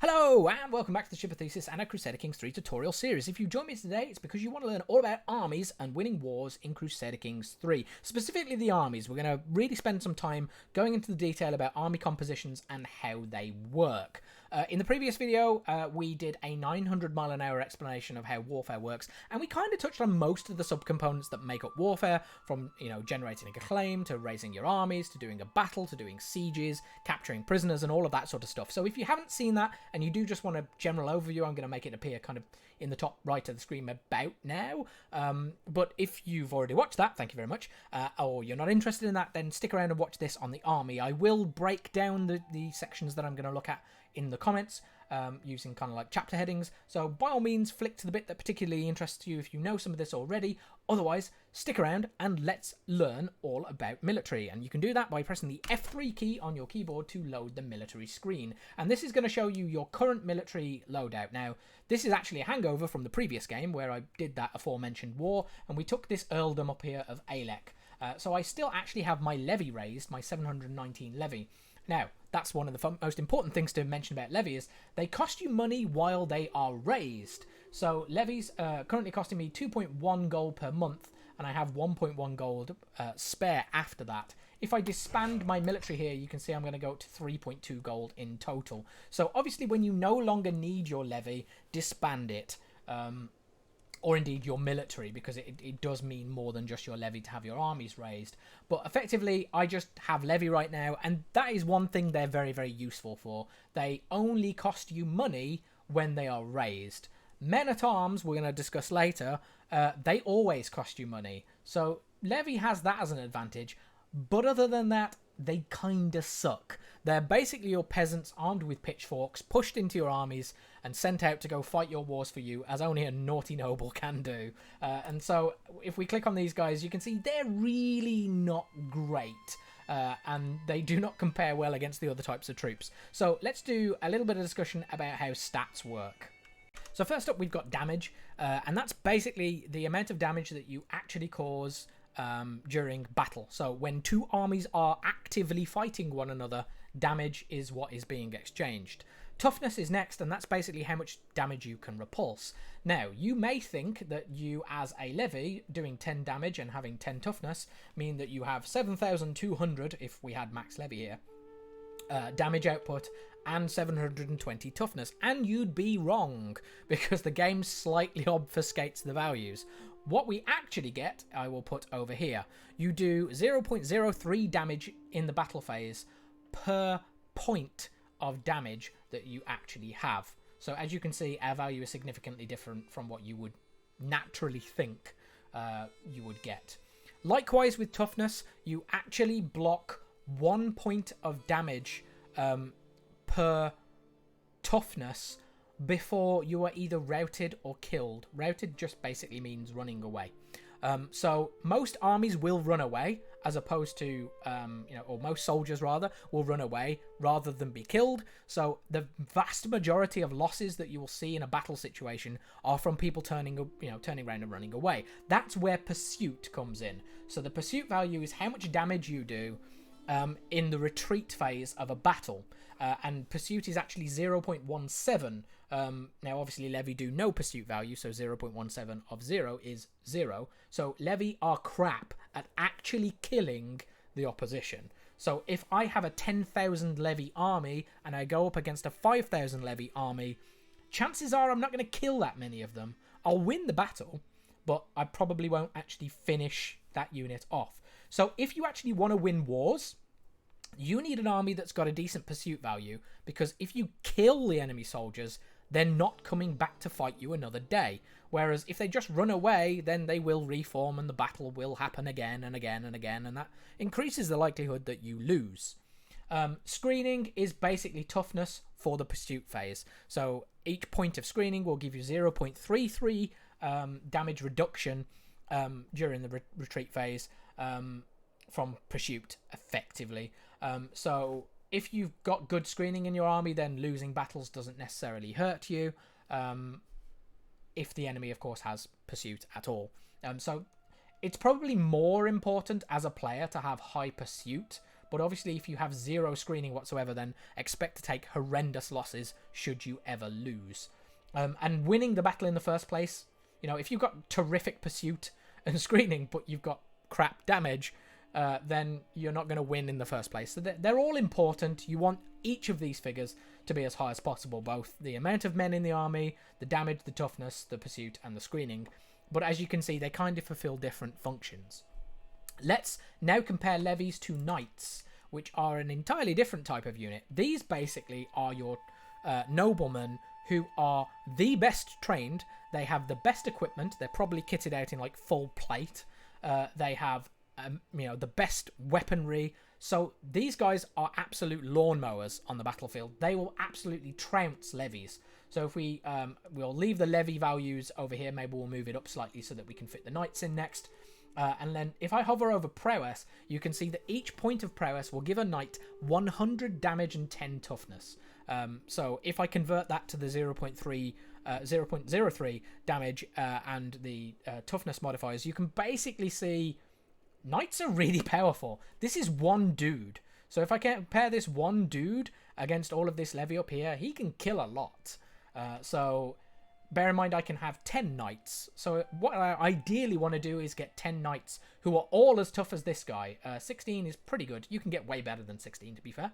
Hello and welcome back to the Shipper Thesis and a Crusader Kings 3 tutorial series. If you join me today, it's because you want to learn all about armies and winning wars in Crusader Kings 3. Specifically the armies. We're going to really spend some time going into the detail about army compositions and how they work. In the previous video, we did a 900-mile-an-hour explanation of how warfare works, and we kind of touched on most of the subcomponents that make up warfare, from, generating a claim, to raising your armies, to doing a battle, to doing sieges, capturing prisoners, and all of that sort of stuff. So if you haven't seen that, and you do just want a general overview, I'm going to make it appear kind of in the top right of the screen about now. But if you've already watched that, thank you very much, or you're not interested in that, then stick around and watch this on the army. I will break down the sections that I'm going to look at in the comments using kind of like chapter headings, so by all means flick to the bit that particularly interests you if you know some of this already. Otherwise, stick around and let's learn all about military, and you can do that by pressing the F3 key on your keyboard to load the military screen, and this is going to show you your current military loadout. Now this is actually a hangover from the previous game where I did that aforementioned war, and we took this earldom up here of Alec. So I still actually have my levy raised, my 719 levy. Now, that's one of the most important things to mention about levies. They cost you money while they are raised. So levies currently costing me 2.1 gold per month, and I have 1.1 gold spare after that. If I disband my military here, you can see I'm going to go up to 3.2 gold in total. So obviously when you no longer need your levy, disband it. Or indeed your military, because it does mean more than just your levy to have your armies raised. But effectively, I just have levy right now, and that is one thing they're very, very useful for. They only cost you money when they are raised. Men-at-arms, we're going to discuss later, they always cost you money. So levy has that as an advantage, but other than that, they kinda suck. They're basically your peasants armed with pitchforks, pushed into your armies and sent out to go fight your wars for you, as only a naughty noble can do. And so if we click on these guys, you can see they're really not great. And they do not compare well against the other types of troops. So let's do a little bit of discussion about how stats work. So first up, we've got damage, and that's basically the amount of damage that you actually cause during battle. So when two armies are actively fighting one another, damage is what is being exchanged. Toughness is next, and that's basically how much damage you can repulse. Now, you may think that you, as a levy, doing 10 damage and having 10 toughness, mean that you have 7,200, if we had max levy here, damage output and 720 toughness, and you'd be wrong, because the game slightly obfuscates the values. What we actually get, I will put over here. You do 0.03 damage in the battle phase per point of damage that you actually have. So as you can see, our value is significantly different from what you would naturally think you would get. Likewise with toughness, you actually block 1 point of damage per toughness before you are either routed or killed. Routed just basically means running away. So most armies will run away, as opposed to, or most soldiers rather, will run away rather than be killed. So the vast majority of losses that you will see in a battle situation are from people turning around and running away. That's where pursuit comes in. So the pursuit value is how much damage you do in the retreat phase of a battle, and pursuit is actually 0.17. Now obviously levy do no pursuit value, so 0.17 of 0 is 0. So levy are crap at actually killing the opposition. So if I have a 10,000 levy army and I go up against a 5,000 levy army, chances are I'm not going to kill that many of them. I'll win the battle, but I probably won't actually finish that unit off. So if you actually want to win wars, you need an army that's got a decent pursuit value, because if you kill the enemy soldiers, they're not coming back to fight you another day. Whereas if they just run away, then they will reform and the battle will happen again and again and again, and that increases the likelihood that you lose. Screening is basically toughness for the pursuit phase. So each point of screening will give you 0.33 damage reduction during the retreat phase from pursuit, effectively. So if you've got good screening in your army, then losing battles doesn't necessarily hurt you, if the enemy, of course, has pursuit at all. So it's probably more important as a player to have high pursuit, But obviously, if you have 0 screening whatsoever, then expect to take horrendous losses should you ever lose. And winning the battle in the first place, you know, if you've got terrific pursuit and screening, but you've got crap damage, then you're not going to win in the first place. So they're all important. You want each of these figures to be as high as possible, both the amount of men in the army, the damage, the toughness, the pursuit, and the screening. But as you can see, they kind of fulfill different functions. Let's now compare levies to knights, which are an entirely different type of unit. These basically are your noblemen who are the best trained. They have the best equipment. They're probably kitted out in like full plate. They have the best weaponry. So these guys are absolute lawnmowers on the battlefield. They will absolutely trounce levies. So if we'll leave the levy values over here, maybe we'll move it up slightly so that we can fit the knights in next. And then if I hover over prowess, you can see that each point of prowess will give a knight 100 damage and 10 toughness. So if I convert that to the 0.03 damage and the toughness modifiers, you can basically see knights are really powerful. This is one dude. So if I compare this one dude against all of this levy up here, he can kill a lot. So bear in mind I can have 10 knights. So what I ideally want to do is get 10 knights who are all as tough as this guy. 16 is pretty good. You can get way better than 16, to be fair.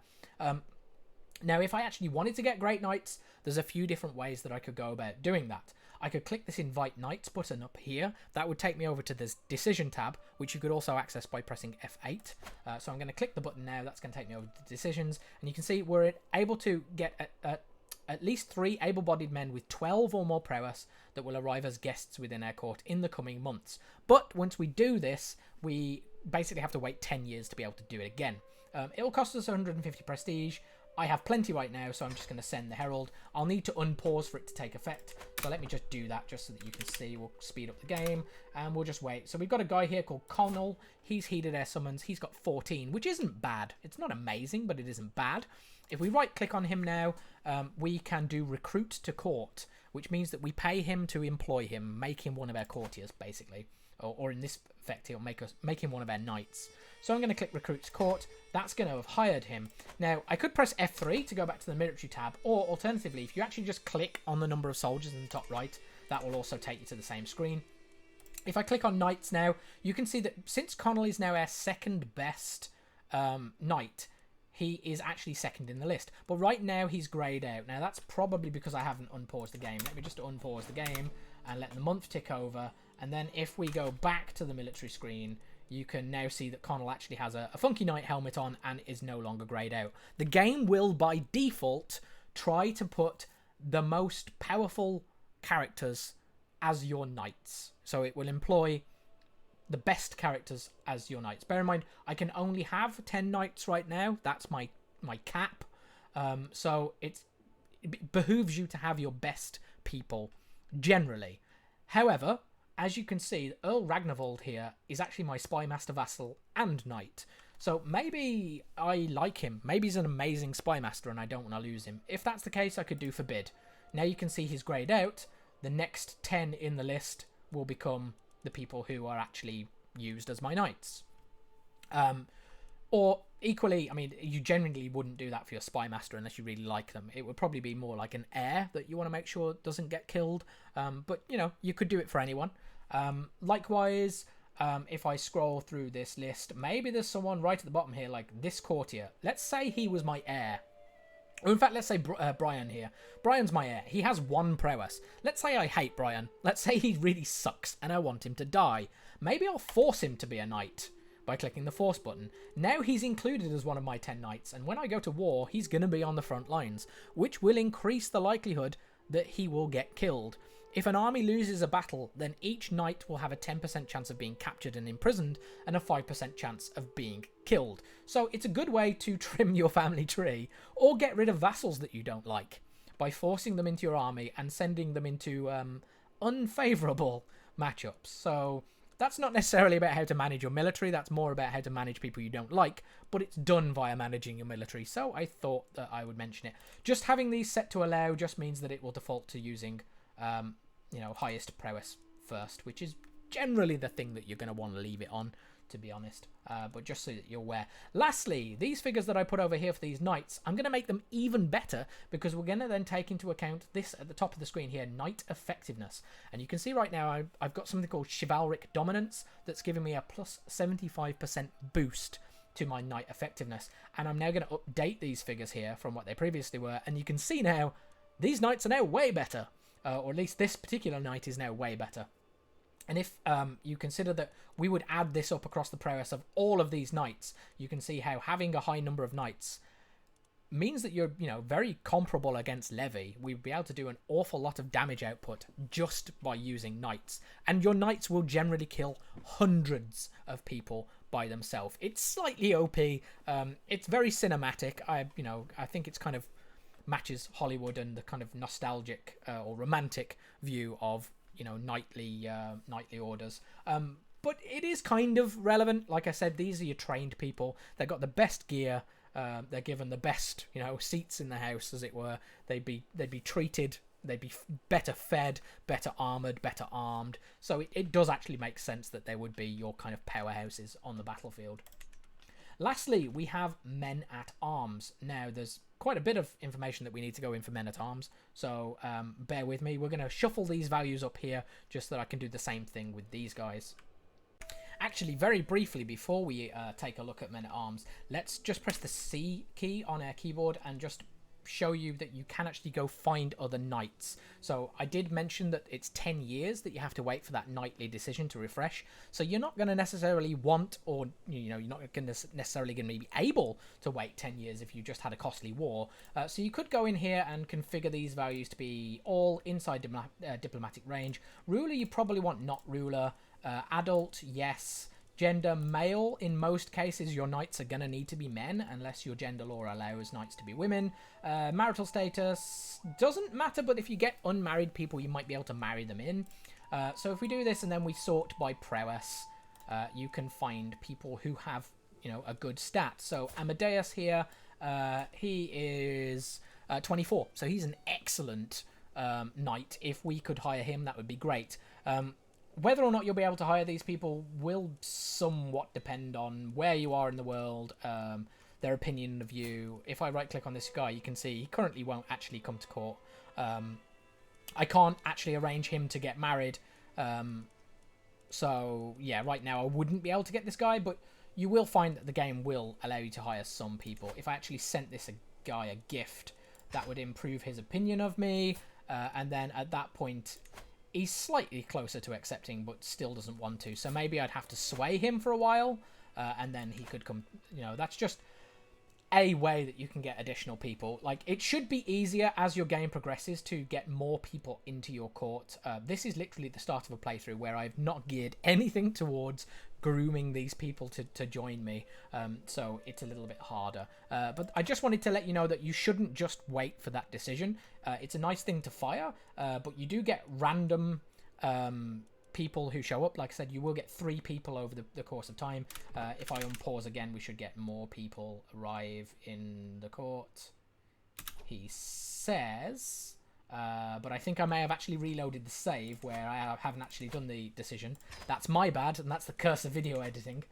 Now, if I actually wanted to get great knights, there's a few different ways that I could go about doing that. I could click this Invite Knights button up here. That would take me over to this Decision tab, which you could also access by pressing F8. So I'm going to click the button now. That's going to take me over to Decisions. And you can see we're able to get at least 3 able-bodied men with 12 or more prowess that will arrive as guests within our court in the coming months. But once we do this, we basically have to wait 10 years to be able to do it again. It will cost us 150 prestige. I have plenty right now, so I'm just going to send the Herald. I'll need to unpause for it to take effect. So let me just do that just so that you can see. We'll speed up the game and we'll just wait. So we've got a guy here called Connell. He's heeded our summons. He's got 14, which isn't bad. It's not amazing, but it isn't bad. If we right click on him now, we can do recruit to court, which means that we pay him to employ him, make him one of our courtiers, basically. Or in this effect, he'll make him one of our knights. So I'm going to click recruit to court. That's going to have hired him. Now, I could press F3 to go back to the military tab, or alternatively, if you actually just click on the number of soldiers in the top right, that will also take you to the same screen. If I click on knights now, you can see that since Connell is now our second best knight, he is actually second in the list. But right now, he's greyed out. Now, that's probably because I haven't unpaused the game. Let me just unpause the game and let the month tick over. And then if we go back to the military screen, you can now see that Connell actually has a funky knight helmet on and is no longer greyed out. The game will, by default, try to put the most powerful characters as your knights. So it will employ the best characters as your knights. Bear in mind, I can only have 10 knights right now. That's my cap. So it behooves you to have your best people, generally. However, as you can see, Earl Ragnavold here is actually my spy master vassal and knight. So maybe I like him. Maybe he's an amazing spy master and I don't want to lose him. If that's the case, I could do forbid. Now you can see he's greyed out. The next 10 in the list will become the people who are actually used as my knights. Or equally, I mean, you generally wouldn't do that for your spy master unless you really like them. It would probably be more like an heir that you want to make sure doesn't get killed. But, you know, you could do it for anyone. Likewise, if I scroll through this list, maybe there's someone right at the bottom here, like this courtier. Let's say he was my heir. Or in fact, let's say Brian here. Brian's my heir. He has 1 prowess. Let's say I hate Brian. Let's say he really sucks and I want him to die. Maybe I'll force him to be a knight by clicking the force button. Now he's included as one of my 10 knights, and when I go to war, he's going to be on the front lines, which will increase the likelihood that he will get killed. If an army loses a battle, then each knight will have a 10% chance of being captured and imprisoned and a 5% chance of being killed. So it's a good way to trim your family tree or get rid of vassals that you don't like by forcing them into your army and sending them into unfavourable matchups. So that's not necessarily about how to manage your military, that's more about how to manage people you don't like, but it's done via managing your military, so I thought that I would mention it. Just having these set to allow just means that it will default to using highest prowess first, which is generally the thing that you're going to want to leave it on. to be honest, but just so that you're aware. Lastly, these figures that I put over here for these knights, I'm going to make them even better because we're going to then take into account this at the top of the screen here, knight effectiveness. And you can see right now I've got something called chivalric dominance that's giving me a plus 75% boost to my knight effectiveness. And I'm now going to update these figures here from what they previously were, and you can see now these knights are now way better, or at least this particular knight is now way better. And if you consider that we would add this up across the prowess of all of these knights, you can see how having a high number of knights means that you're, very comparable against Levy. We'd be able to do an awful lot of damage output just by using knights. And your knights will generally kill hundreds of people by themselves. It's slightly OP. It's very cinematic. I think it's kind of matches Hollywood and the kind of nostalgic or romantic view of knightly orders, but it is kind of relevant. Like I said, these are your trained people. They've got the best gear. They're given the best seats in the house, as it were. They'd be treated. They'd be better fed, better armored, better armed. So it does actually make sense that they would be your kind of powerhouses on the battlefield. Lastly, we have men at arms. Now, there's quite a bit of information that we need to go in for men at arms, so bear with me. We're going to shuffle these values up here just so that I can do the same thing with these guys. Actually, very briefly, before we take a look at men at arms, let's just press the C key on our keyboard and just show you that you can actually go find other knights. So I did mention that it's 10 years that you have to wait for that knightly decision to refresh. So you're not going to necessarily want, or you're not necessarily going to be able to wait 10 years if you just had a costly war. So you could go in here and configure these values to be all inside diplomatic range. Ruler, you probably want not ruler. Adult, yes. Gender, male. In most cases, your knights are going to need to be men, unless your gender law allows knights to be women. Marital status doesn't matter, but if you get unmarried people, you might be able to marry them in. So if we do this and then we sort by prowess, you can find people who have, a good stat. So Amadeus here, he is 24, so he's an excellent knight. If we could hire him, that would be great. Whether or not you'll be able to hire these people will somewhat depend on where you are in the world, their opinion of you. If I right-click on this guy, you can see he currently won't actually come to court. I can't actually arrange him to get married. So, yeah, right now I wouldn't be able to get this guy, but you will find that the game will allow you to hire some people. If I actually sent this guy a gift, that would improve his opinion of me, and then at that point he's slightly closer to accepting, but still doesn't want to. So maybe I'd have to sway him for a while, and then he could come. That's just a way that you can get additional people. Like, it should be easier as your game progresses to get more people into your court. This is literally the start of a playthrough where I've not geared anything towards grooming these people to join me, so it's a little bit harder. But I just wanted to let you know that you shouldn't just wait for that decision. It's a nice thing to fire, but you do get random people who show up. Like I said, you will get 3 people over the course of time. If I unpause again, we should get more people arrive in the court, he says. But I think I may have actually reloaded the save where I haven't actually done the decision. That's my bad, and that's the curse of video editing.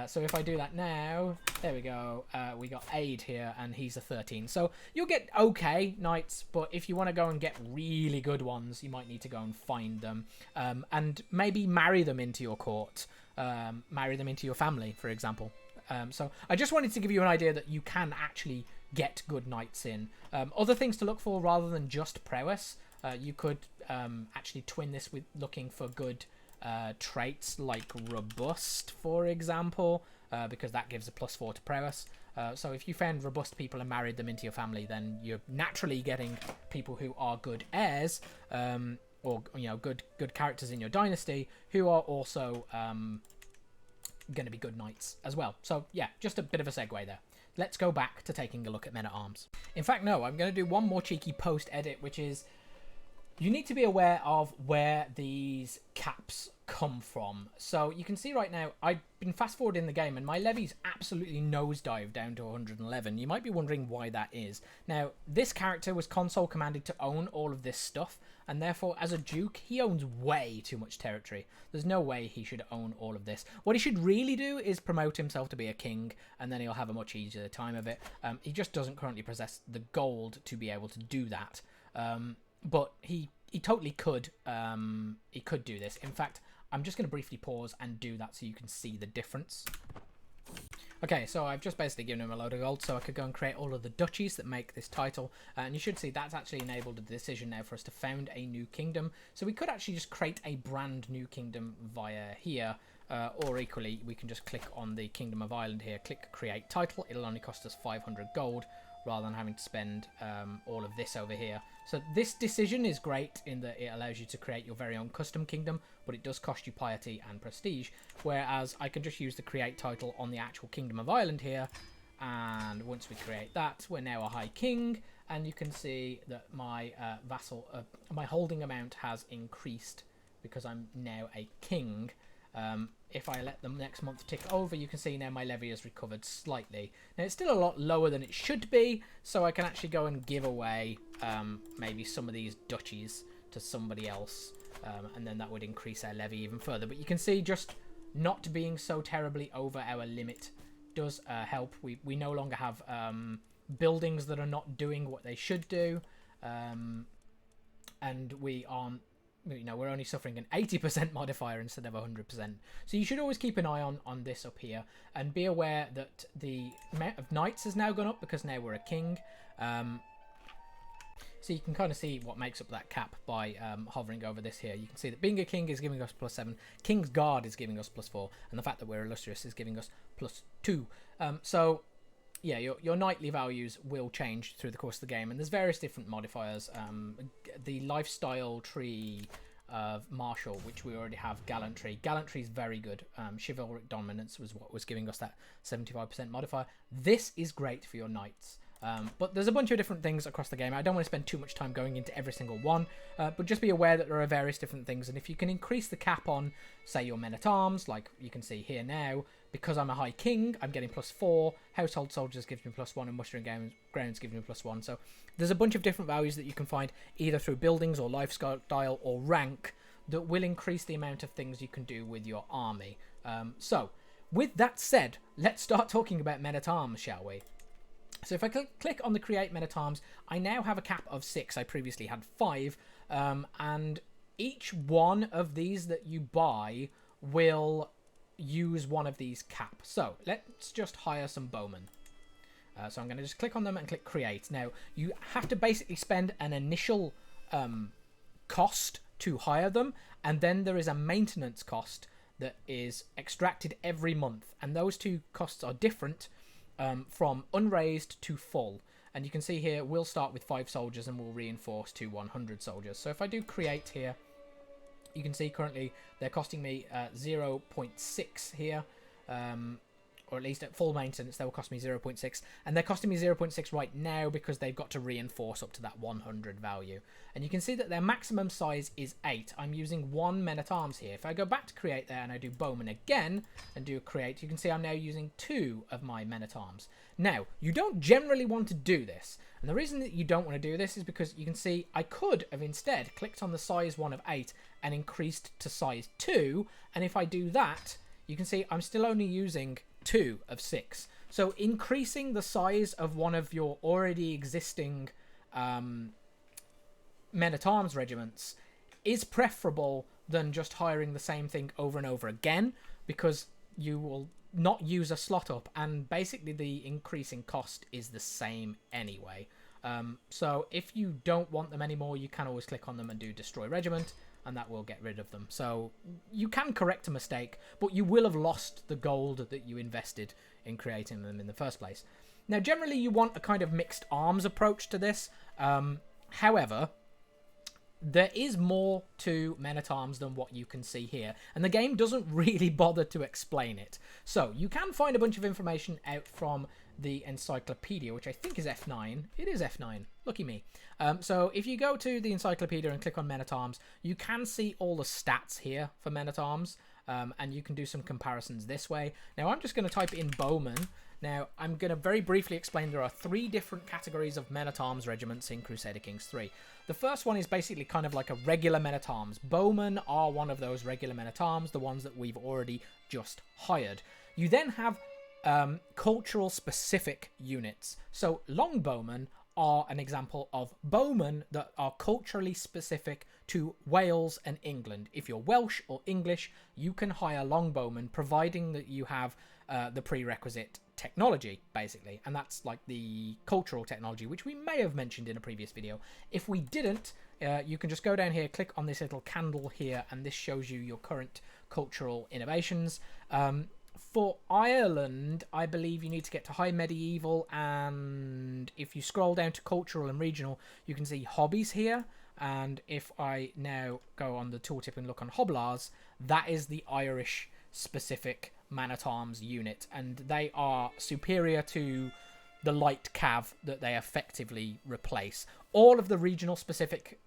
So if I do that now, there we go. We got Aid here, and he's a 13. So you'll get okay knights, but if you want to go and get really good ones, you might need to go and find them. And maybe marry them into your court. Marry them into your family, for example. So I just wanted to give you an idea that you can actually get good knights in. Other things to look for rather than just prowess. You could actually twin this with looking for good traits like robust, for example, because that gives a +4 to prowess. So if you found robust people and married them into your family, then you're naturally getting people who are good heirs, or good characters in your dynasty who are also going to be good knights as well. So yeah, just a bit of a segue there. Let's go back to taking a look at men at arms. In fact, no, I'm going to do one more cheeky post edit, which is you need to be aware of where these caps come from. So you can see right now, I've been fast forwarding the game and my levies absolutely nosedive down to 111. You might be wondering why that is. Now, this character was console commanded to own all of this stuff, and therefore, as a duke, he owns way too much territory. There's no way he should own all of this. What he should really do is promote himself to be a king, and then he'll have a much easier time of it. He just doesn't currently possess the gold to be able to do that. But he totally could. He could do this. In fact, I'm just going to briefly pause and do that so you can see the difference. Okay, so I've just basically given him a load of gold so I could go and create all of the duchies that make this title. And you should see that's actually enabled a decision now for us to found a new kingdom. So we could actually just create a brand new kingdom via here. Or equally, we can just click on the Kingdom of Ireland here, click create title. It'll only cost us 500 gold rather than having to spend all of this over here. So this decision is great in that it allows you to create your very own custom kingdom, but it does cost you piety and prestige. Whereas I can just use the create title on the actual Kingdom of Ireland here, and once we create that, we're now a high king, and you can see that my my holding amount has increased because I'm now a king. If I let them next month tick over, you can see now my levy has recovered slightly. Now, it's still a lot lower than it should be, so I can actually go and give away maybe some of these duchies to somebody else, and then that would increase our levy even further. But you can see just not being so terribly over our limit does help. We no longer have buildings that are not doing what they should do, and we aren't. You know, we're only suffering an 80% modifier instead of 100%. So you should always keep an eye on this up here, and be aware that the amount of knights has now gone up because now we're a king. So you can kind of see what makes up that cap by hovering over this here. You can see that being a king is giving us +7, King's Guard is giving us +4, and the fact that we're illustrious is giving us +2. So yeah, your knightly values will change through the course of the game, and there's various different modifiers. The lifestyle tree of martial, which we already have, gallantry. Gallantry is very good. Chivalric dominance was what was giving us that 75% modifier. This is great for your knights. But there's a bunch of different things across the game. I don't want to spend too much time going into every single one, but just be aware that there are various different things, and if you can increase the cap on, say, your men-at-arms, like you can see here now, because I'm a high king, I'm getting +4, household soldiers gives me +1, and mustering grounds gives me +1. So there's a bunch of different values that you can find either through buildings or lifestyle or rank that will increase the amount of things you can do with your army. So with that said, let's start talking about men-at-arms, shall we? So if I click on the create men-at-arms, I now have a cap of 6. I previously had 5, and each one of these that you buy will use one of these caps. So let's just hire some bowmen. So I'm going to just click on them and click create. Now you have to basically spend an initial cost to hire them, and then there is a maintenance cost that is extracted every month, and those two costs are different from unraised to full. And you can see here we'll start with 5 soldiers and we'll reinforce to 100 soldiers. So if I do create here, you can see currently they're costing me 0.6 here, or at least at full maintenance they will cost me 0.6, and they're costing me 0.6 right now because they've got to reinforce up to that 100 value. And you can see that their maximum size is 8. I'm using 1 men-at-arms here. If I go back to create there and I do bowman again and do create, you can see I'm now using 2 of my men-at-arms. Now, you don't generally want to do this, and the reason that you don't want to do this is because you can see I could have instead clicked on the size 1 of 8 and increased to size 2, and if I do that, you can see I'm still only using 2 of 6. So increasing the size of one of your already existing men-at-arms regiments is preferable than just hiring the same thing over and over again, because you will not use a slot up, and basically the increasing cost is the same anyway. So if you don't want them anymore, you can always click on them and do destroy regiment, and that will get rid of them. So you can correct a mistake, but you will have lost the gold that you invested in creating them in the first place. Now, generally you want a kind of mixed arms approach to this. However, there is more to men-at-arms than what you can see here, and the game doesn't really bother to explain it. So you can find a bunch of information out from the encyclopedia, which I think is F9. It is F9. Lucky me. So if you go to the encyclopedia and click on men-at-arms, you can see all the stats here for men-at-arms, and you can do some comparisons this way. Now, I'm just going to type in bowman. Now, I'm going to very briefly explain there are 3 different categories of men-at-arms regiments in Crusader Kings 3. The first one is basically kind of like a regular men-at-arms. Bowmen are one of those regular men-at-arms, the ones that we've already just hired. You then have cultural specific units. So longbowmen are an example of bowmen that are culturally specific to Wales and England. If you're Welsh or English, you can hire longbowmen, providing that you have the prerequisite technology, basically. And that's like the cultural technology, which we may have mentioned in a previous video. If we didn't, you can just go down here, click on this little candle here, and this shows you your current cultural innovations. For Ireland, I believe you need to get to High Medieval, and if you scroll down to Cultural and Regional, you can see Hobbies here. And if I now go on the tooltip and look on Hoblars, that is the Irish-specific man-at-arms unit, and they are superior to the light cav that they effectively replace. All of the regional-specific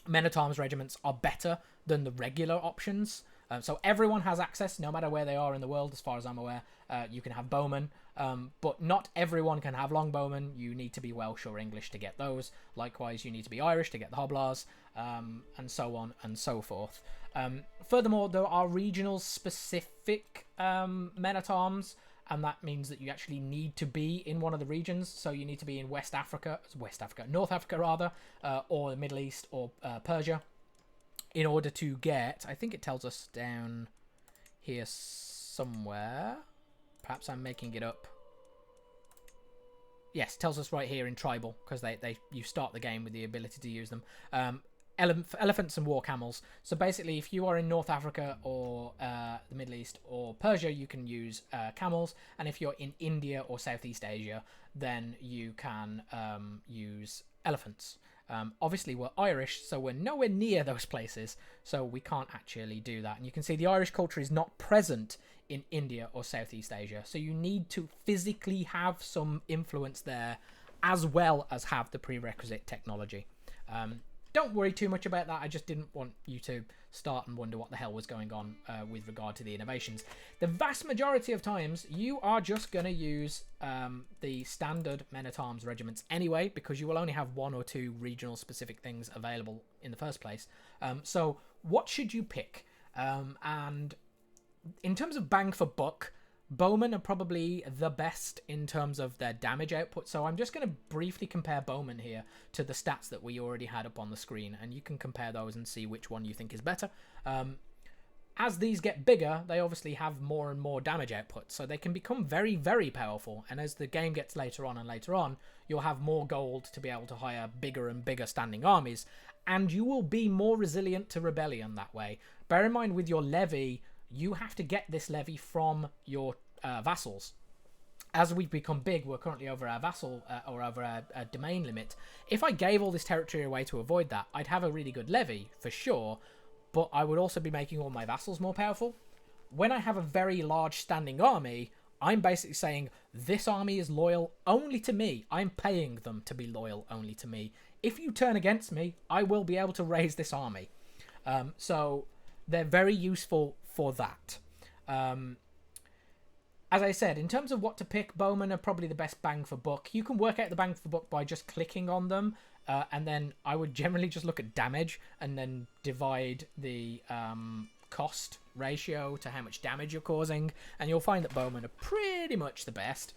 men-at-arms regiments are better than the regular options. So everyone has access, no matter where they are in the world, as far as I'm aware. You can have bowmen, but not everyone can have longbowmen. You need to be Welsh or English to get those. Likewise, you need to be Irish to get the Hoblars, and so on and so forth. Furthermore, there are regional specific men-at-arms, and that means that you actually need to be in one of the regions. So you need to be in North Africa rather, or the Middle East, or Persia, in order to get, I think it tells us down here somewhere. Perhaps I'm making it up. Yes, tells us right here in tribal, because you start the game with the ability to use them. Elephants and war camels. So basically, if you are in North Africa or the Middle East or Persia, you can use camels. And if you're in India or Southeast Asia, then you can use elephants. Obviously, we're Irish, so we're nowhere near those places, so we can't actually do that. And you can see the Irish culture is not present in India or Southeast Asia, so you need to physically have some influence there, as well as have the prerequisite technology. Don't worry too much about that. I just didn't want you to start and wonder what the hell was going on with regard to the innovations. The vast majority of times, you are just going to use the standard men-at-arms regiments anyway, because you will only have 1 or 2 regional specific things available in the first place. So what should you pick? And in terms of bang for buck, bowmen are probably the best in terms of their damage output. So I'm just going to briefly compare bowmen here to the stats that we already had up on the screen, and you can compare those and see which one you think is better. As these get bigger, they obviously have more and more damage output, so they can become very, very powerful. And as the game gets later on, you'll have more gold to be able to hire bigger and bigger standing armies, and you will be more resilient to rebellion that way. Bear in mind, with your levy, you have to get this levy from your vassals. As we become big, we're currently over our vassal or over our domain limit. If I gave all this territory away to avoid that, I'd have a really good levy for sure, but I would also be making all my vassals more powerful. When I have a very large standing army, I'm basically saying this army is loyal only to me. I'm paying them to be loyal only to me. If you turn against me, I will be able to raise this army. So they're very useful for that. As I said, in terms of what to pick, bowmen are probably the best bang for buck. You can work out the bang for buck by just clicking on them, and then I would generally just look at damage and then divide the cost ratio to how much damage you're causing, and you'll find that bowmen are pretty much the best.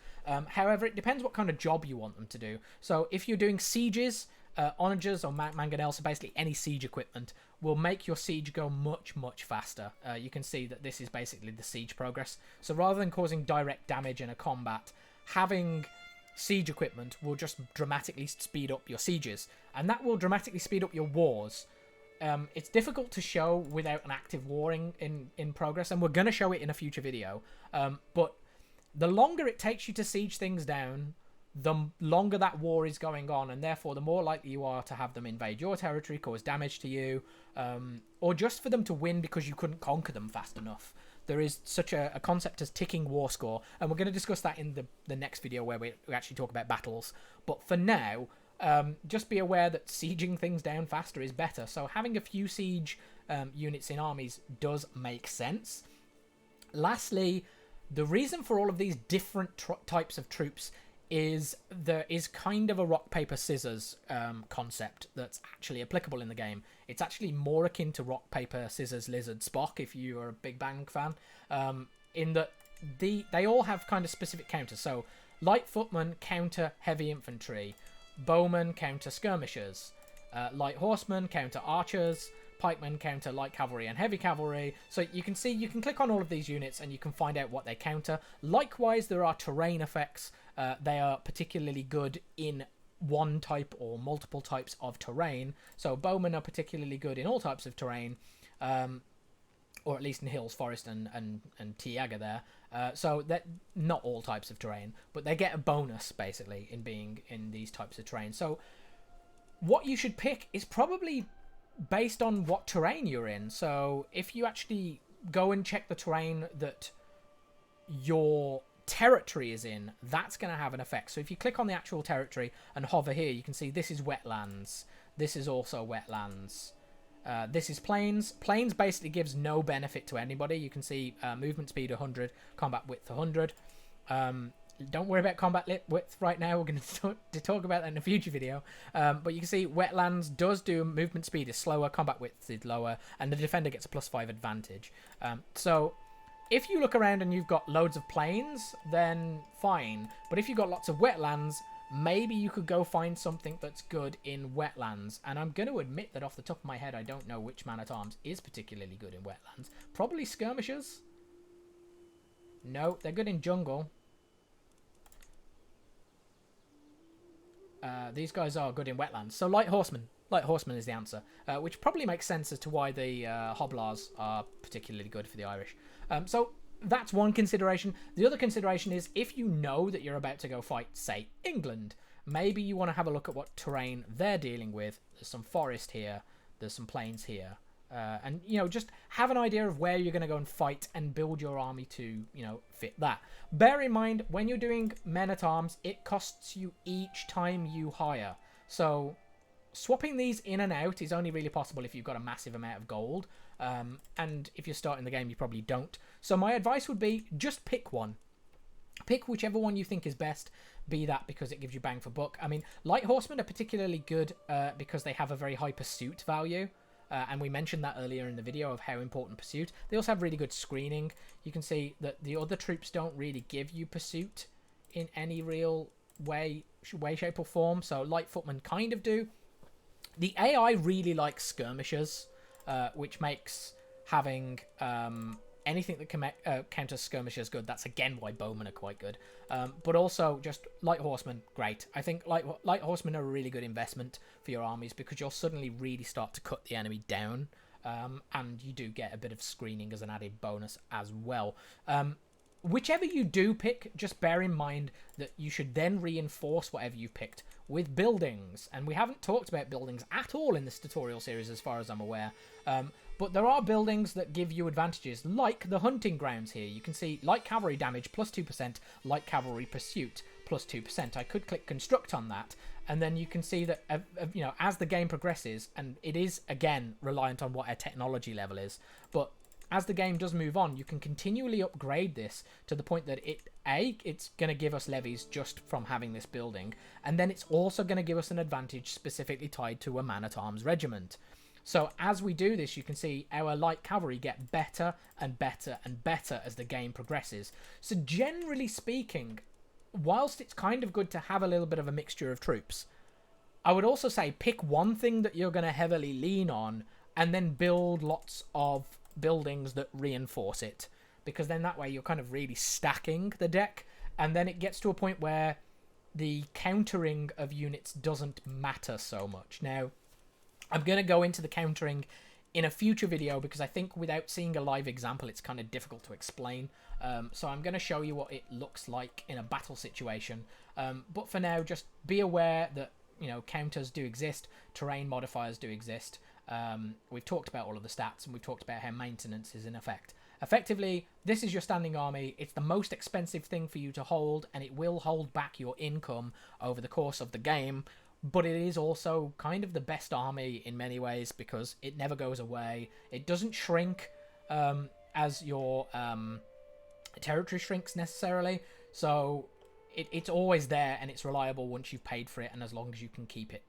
However, it depends what kind of job you want them to do. So if you're doing sieges, onagers or mangonels, so basically any siege equipment, will make your siege go much, much faster. You can see that this is basically the siege progress. So rather than causing direct damage in a combat, having siege equipment will just dramatically speed up your sieges, and that will dramatically speed up your wars. It's difficult to show without an active war in progress, and we're going to show it in a future video. But the longer it takes you to siege things down, the longer that war is going on, and therefore the more likely you are to have them invade your territory, cause damage to you, or just for them to win because you couldn't conquer them fast enough. there is such a concept as ticking war score, and we're going to discuss that in the next video where we actually talk about battles. But for now, just be aware that sieging things down faster is better. So having a few siege units in armies does make sense. Lastly, the reason for all of these different types of troops is there is kind of a rock paper scissors concept that's actually applicable in the game. It's actually more akin to rock paper scissors lizard Spock if you are a Big Bang fan, in that they all have kind of specific counters. So light footmen counter heavy infantry, bowmen counter skirmishers, light horsemen counter archers, pikemen counter light cavalry and heavy cavalry. So you can see, you can click on all of these units and you can find out what they counter. Likewise, there are terrain effects. They are particularly good in one type or multiple types of terrain. So bowmen are particularly good in all types of terrain, or at least in hills, forest, and Tiaga there. So that not all types of terrain, but they get a bonus basically in being in these types of terrain. So what you should pick is probably based on what terrain you're in. So if you actually go and check the terrain that your territory is in, that's going to have an effect. So if you click on the actual territory and hover here, you can see this is wetlands. This is also wetlands. This is plains. Plains basically gives no benefit to anybody. You can see movement speed 100, combat width 100. Don't worry about combat width right now. We're going to talk about that in a future video. But you can see wetlands does do movement speed is slower, combat width is lower, and the defender gets a +5 advantage. So if you look around and you've got loads of plains, then fine. But if you've got lots of wetlands, maybe you could go find something that's good in wetlands. And I'm going to admit that off the top of my head, I don't know which man-at-arms is particularly good in wetlands. Probably skirmishers. No, they're good in jungle. These guys are good in wetlands. So light horsemen. Light horsemen is the answer, which probably makes sense as to why the hoblars are particularly good for the Irish. So that's one consideration. The other consideration is if you know that you're about to go fight, say, England, maybe you want to have a look at what terrain they're dealing with. There's some forest here. There's some plains here. And, you know, just have an idea of where you're going to go and fight and build your army to, you know, fit that. Bear in mind, when you're doing men-at-arms, it costs you each time you hire. So swapping these in and out is only really possible if you've got a massive amount of gold. And if you're starting the game, you probably don't. So my advice would be just pick one. Pick whichever one you think is best, be that because it gives you bang for buck. I mean, light horsemen are particularly good because they have a very high pursuit value. And we mentioned that earlier in the video of how important pursuit. They also have really good screening. You can see that the other troops don't really give you pursuit in any real way, shape, or form. So light footmen kind of do. The AI really likes skirmishers, which makes having anything that can counter skirmishers good. That's again why bowmen are quite good. But also just light horsemen, great. I think light horsemen are a really good investment for your armies because you'll suddenly really start to cut the enemy down. And you do get a bit of screening as an added bonus as well. Whichever you do pick, just bear in mind that you should then reinforce whatever you've picked with buildings. And we haven't talked about buildings at all in this tutorial series as far as I'm aware. But there are buildings that give you advantages, like the hunting grounds here. You can see light cavalry damage +2%, light cavalry pursuit +2%. I could click construct on that, and then you can see that you know, as the game progresses, and it is again reliant on what our technology level is, but as the game does move on, you can continually upgrade this to the point that it's going to give us levies just from having this building, and then it's also going to give us an advantage specifically tied to a man-at-arms regiment. So as we do this, you can see our light cavalry get better and better and better as the game progresses. So generally speaking, whilst it's kind of good to have a little bit of a mixture of troops, I would also say pick one thing that you're going to heavily lean on and then build lots of buildings that reinforce it, because then that way you're kind of really stacking the deck, and then it gets to a point where the countering of units doesn't matter so much. Now, I'm going to go into the countering in a future video because I think without seeing a live example it's kind of difficult to explain. So I'm going to show you what it looks like in a battle situation. But for now, just be aware that, you know, counters do exist, terrain modifiers do exist. We've talked about all of the stats, and we've talked about how maintenance is in effect. effectively, this is your standing army. It's the most expensive thing for you to hold, and it will hold back your income over the course of the game. But it is also kind of the best army in many ways because it never goes away. It doesn't shrink as your territory shrinks necessarily. So it's always there, and it's reliable once you've paid for it, and as long as you can keep it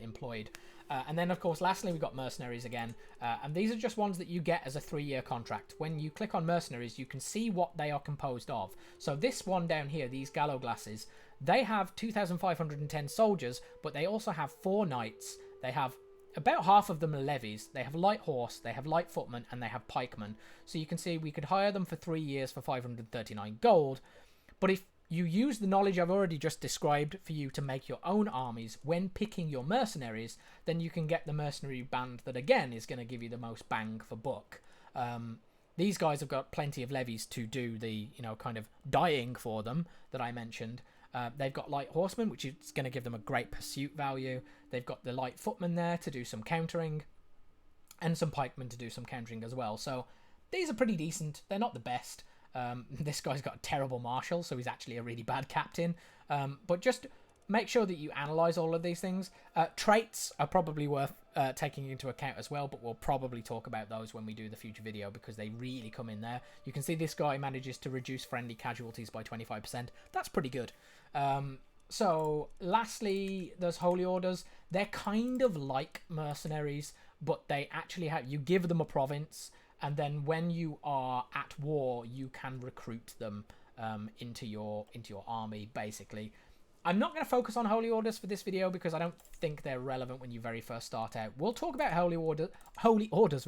employed. And then, of course, lastly, we've got Mercenaries again. And these are just ones that you get as a 3-year contract. When you click on Mercenaries, you can see what they are composed of. So this one down here, these Gallo Glasses, they have 2,510 soldiers, but they also have 4 knights. They have about half of them are levies. They have light horse, they have light footmen, and they have pikemen. So you can see we could hire them for 3 years for 539 gold. But if you use the knowledge I've already just described for you to make your own armies when picking your mercenaries, then you can get the mercenary band that, again, is going to give you the most bang for buck. These guys have got plenty of levies to do the, kind of dying for them that I mentioned. They've got light horsemen, which is going to give them a great pursuit value. They've got the light footmen there to do some countering, and some pikemen to do some countering as well. So these are pretty decent. They're not the best. This guy's got a terrible marshal, so he's actually a really bad captain. But just make sure that you analyze all of these things. Traits are probably worth taking into account as well, but we'll probably talk about those when we do the future video because they really come in there. You can see this guy manages to reduce friendly casualties by 25%. That's pretty good. So lastly, there's Holy Orders. They're kind of like mercenaries, but they actually have, you give them a province, and then when you are at war, you can recruit them into your army, basically. I'm not going to focus on Holy Orders for this video because I don't think they're relevant when you very first start out. We'll talk about Holy Orders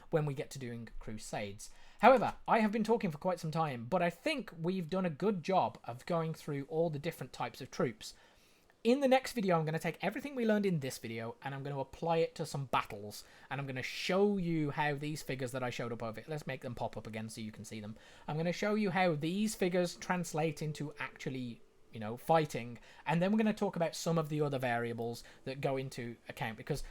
when we get to doing Crusades. However, I have been talking for quite some time, but I think we've done a good job of going through all the different types of troops. In the next video, I'm going to take everything we learned in this video and I'm going to apply it to some battles. And I'm going to show you how these figures that I showed up over it, let's make them pop up again so you can see them. I'm going to show you how these figures translate into actually, fighting. And then we're going to talk about some of the other variables that go into account, because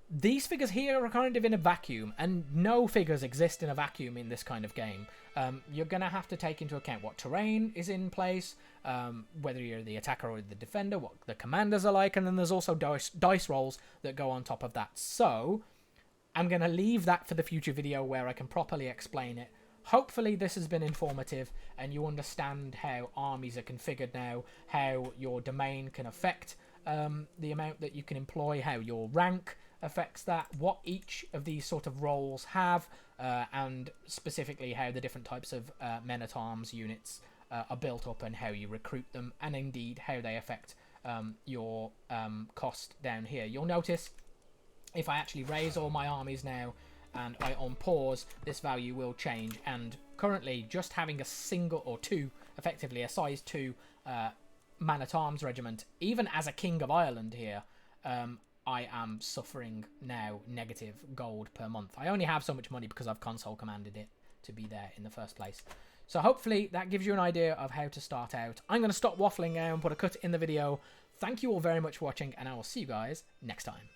these figures here are kind of in a vacuum, and no figures exist in a vacuum in this kind of game. You're going to have to take into account what terrain is in place, whether you're the attacker or the defender, what the commanders are like, and then there's also dice rolls that go on top of that. So I'm going to leave that for the future video where I can properly explain it. Hopefully this has been informative and you understand how armies are configured now, how your domain can affect the amount that you can employ, how your rank affects that, what each of these sort of roles have, and specifically how the different types of men-at-arms units are built up and how you recruit them, and indeed how they affect your cost down here. You'll notice if I actually raise all my armies now and I on pause, this value will change, and currently just having a single or two, effectively a size 2 man-at-arms regiment, even as a King of Ireland here, I am suffering now negative gold per month. I only have so much money because I've console commanded it to be there in the first place. So hopefully that gives you an idea of how to start out. I'm going to stop waffling now and put a cut in the video. Thank you all very much for watching, and I will see you guys next time.